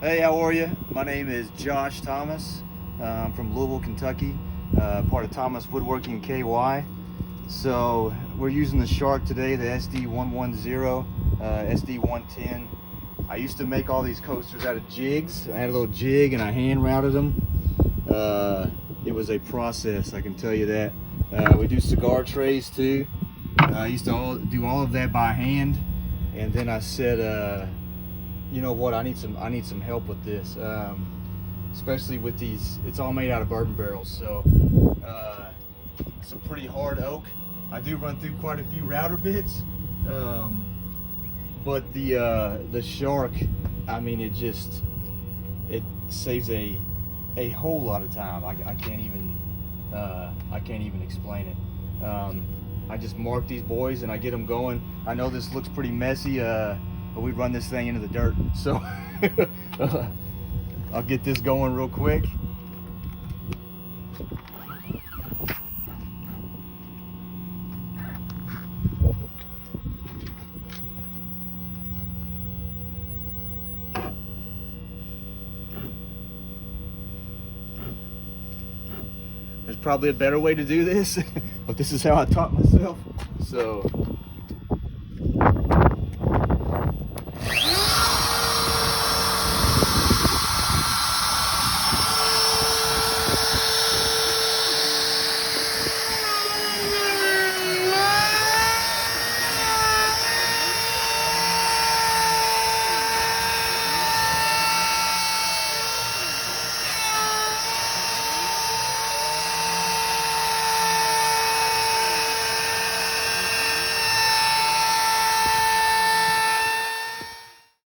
Hey, how are you? My name is Josh Thomas. I'm from Louisville, Kentucky, part of Thomas Woodworking KY. So we're using the Shark today, the SD110, SD110. I used to make all these coasters out of jigs. I had a little jig and I hand routed them. It was a process, I can tell you that. We do cigar trays too. I used to do all of that by hand, and then I said, you know what, I need some help with this, especially with these. It's all made out of bourbon barrels, so some pretty hard oak. I do run through quite a few router bits, but the Shark, I mean, it saves a whole lot of time. I can't even explain it. I just mark these boys and I get them going. I know this looks pretty messy, but we run this thing into the dirt. So I'll get this going real quick. There's probably a better way to do this, but this is how I taught myself. So